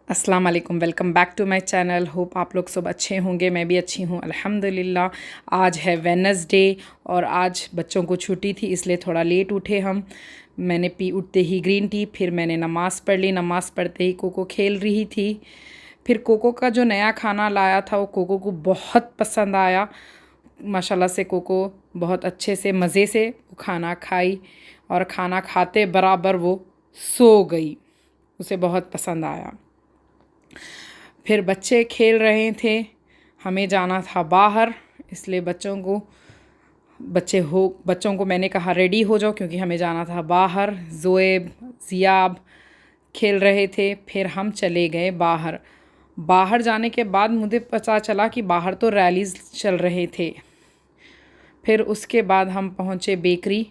अस्सलाम वालेकुम, welcome back to my channel. Hope आप लोग सब अच्छे होंगे, मैं भी अच्छी हूँ अल्हम्दुलिल्लाह। आज है वेडनेसडे और आज बच्चों को छुट्टी थी, इसलिए थोड़ा लेट उठे हम। मैंने पी उठते ही ग्रीन टी, फिर मैंने नमाज़ पढ़ ली। नमाज़ पढ़ते ही कोको खेल रही थी। फिर कोको का जो नया खाना लाया था वो कोको को बहुत पसंद आया। माशाल्लाह से कोको बहुत अच्छे से मज़े से वो खाना खाई और खाना खाते बराबर वो सो गई। उसे बहुत पसंद आया। फिर बच्चे खेल रहे थे, हमें जाना था बाहर, इसलिए बच्चों को मैंने कहा रेडी हो जाओ क्योंकि हमें जाना था बाहर। ज़ोएब, ज़ियाब खेल रहे थे। फिर हम चले गए बाहर। बाहर जाने के बाद मुझे पता चला कि बाहर तो रैलीज़ चल रहे थे। फिर उसके बाद हम पहुँचे बेकरी,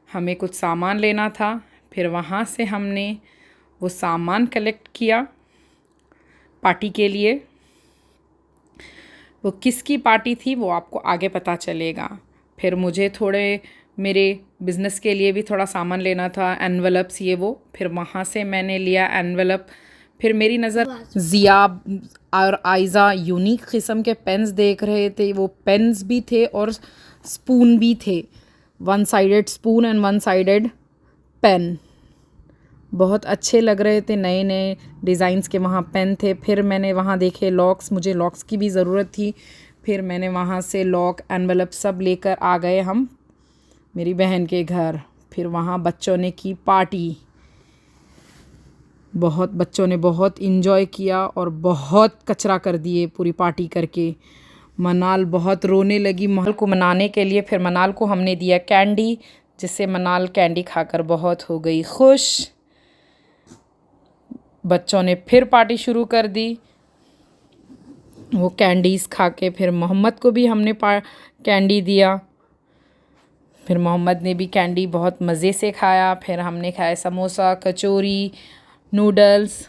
हमें कुछ सामान लेना था। फिर वहाँ से हमने वो सामान कलेक्ट किया पार्टी के लिए। वो किसकी पार्टी थी वो आपको आगे पता चलेगा। फिर मुझे थोड़े मेरे बिज़नेस के लिए भी थोड़ा सामान लेना था, एनवेलप्स ये वो। फिर वहाँ से मैंने लिया एनवेलप। फिर मेरी नज़र ज़िया और आयज़ा यूनिक किस्म के पेन्स देख रहे थे। वो पेन्स भी थे और स्पून भी थे, one sided spoon and one sided pen. बहुत अच्छे लग रहे थे, नए नए डिज़ाइंस के वहाँ पेन थे। फिर मैंने वहाँ देखे लॉक्स, मुझे लॉक्स की भी ज़रूरत थी। फिर मैंने वहाँ से लॉक, एनवेलप सब लेकर आ गए हम मेरी बहन के घर। फिर वहाँ बच्चों ने की पार्टी। बच्चों ने बहुत इन्जॉय किया और बहुत कचरा कर दिए पूरी पार्टी करके। मनाल बहुत रोने लगी मनाल को मनाने के लिए। फिर मनाल को हमने दिया कैंडी, जिससे मनाल कैंडी खाकर बहुत हो गई खुश। बच्चों ने फिर पार्टी शुरू कर दी वो कैंडीज़ खा के। फिर मोहम्मद को भी हमने कैंडी दिया। फिर मोहम्मद ने भी कैंडी बहुत मज़े से खाया। फिर हमने खाया समोसा, कचौरी, नूडल्स।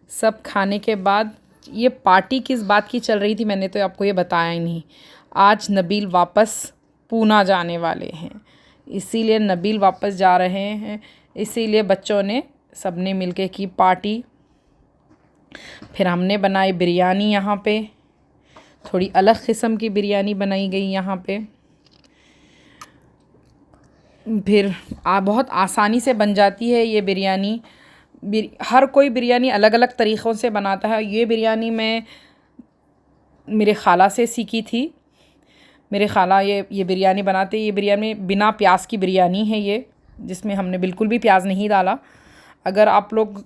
सब खाने के बाद ये पार्टी किस बात की चल रही थी मैंने तो आपको ये बताया ही नहीं। आज नबील वापस पूना जाने वाले हैं, इसीलिए नबील वापस जा रहे हैं, इसीलिए बच्चों ने सबने मिलके की पार्टी। फिर हमने बनाई बिरयानी। यहाँ पे थोड़ी अलग किस्म की बिरयानी बनाई गई यहाँ पे। फिर बहुत आसानी से बन जाती है ये बिरयानी। हर कोई बिरयानी अलग अलग तरीक़ों से बनाता है। ये बिरयानी मैं मेरे ख़ाला से सीखी थी। मेरे ख़ाला ये बिरयानी बनाते। ये बिरयानी बिना प्याज की बिरयानी है ये, जिसमें हमने बिल्कुल भी प्याज नहीं डाला। अगर आप लोग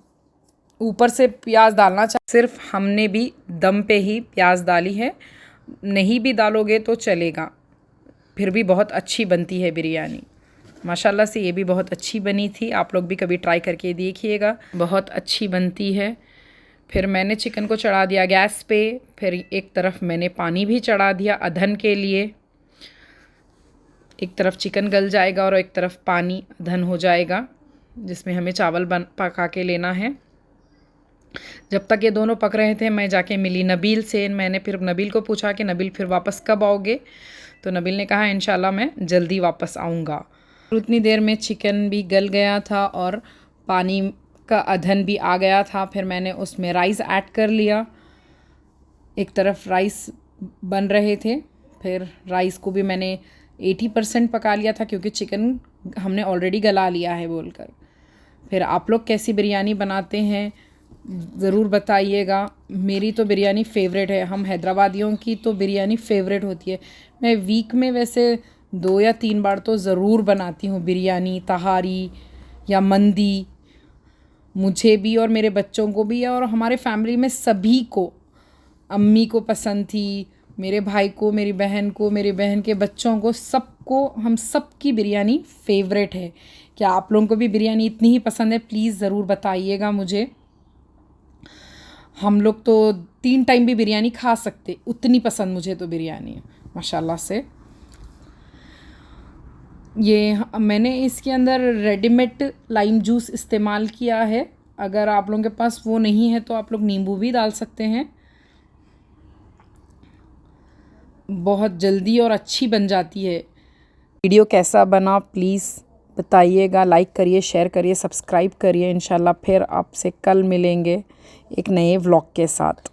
ऊपर से प्याज डालना सिर्फ हमने भी दम पे ही प्याज डाली है, नहीं भी डालोगे तो चलेगा, फिर भी बहुत अच्छी बनती है बिरयानी। माशाल्लाह से ये भी बहुत अच्छी बनी थी। आप लोग भी कभी ट्राई करके देखिएगा, बहुत अच्छी बनती है। फिर मैंने चिकन को चढ़ा दिया गैस पे। फिर एक तरफ मैंने पानी भी चढ़ा दिया अधन के लिए। एक तरफ चिकन गल जाएगा और एक तरफ पानी अधन हो जाएगा, जिसमें हमें चावल पका के लेना है। जब तक ये दोनों पक रहे थे मैं जाके मिली नबील से। मैंने फिर नबील को पूछा कि नबील फिर वापस कब आओगे, तो नबील ने कहा इंशाल्लाह मैं जल्दी वापस आऊँगा। उतनी देर में चिकन भी गल गया था और पानी का अधन भी आ गया था। फिर मैंने उसमें राइस ऐड कर लिया। एक तरफ राइस बन रहे थे, फिर राइस को भी मैंने 80% पका लिया था क्योंकि चिकन हमने ऑलरेडी गला लिया है बोलकर। फिर आप लोग कैसी बिरयानी बनाते हैं ज़रूर बताइएगा। मेरी तो बिरयानी फ़ेवरेट है। हम हैदराबादियों की तो बिरयानी फ़ेवरेट होती है। मैं वीक में वैसे 2 या 3 बार तो ज़रूर बनाती हूँ बिरयानी, तहारी या मंदी। मुझे भी और मेरे बच्चों को भी और हमारे फैमिली में सभी को, अम्मी को पसंद थी, मेरे भाई को, मेरी बहन को, मेरी बहन के बच्चों को, सबको, हम सब की बिरयानी फ़ेवरेट है। क्या आप लोगों को भी बिरयानी इतनी ही पसंद है? प्लीज़ ज़रूर बताइएगा मुझे। हम लोग तो 3 टाइम भी बिरयानी खा सकते, उतनी पसंद मुझे तो बिरयानी है माशाल्लाह से। ये मैंने इसके अंदर रेडीमेड लाइम जूस इस्तेमाल किया है। अगर आप लोगों के पास वो नहीं है तो आप लोग नींबू भी डाल सकते हैं। बहुत जल्दी और अच्छी बन जाती है। वीडियो कैसा बना प्लीज़ बताइएगा, लाइक करिए, शेयर करिए, सब्सक्राइब करिए। इंशाल्लाह फिर आपसे कल मिलेंगे एक नए व्लॉग के साथ।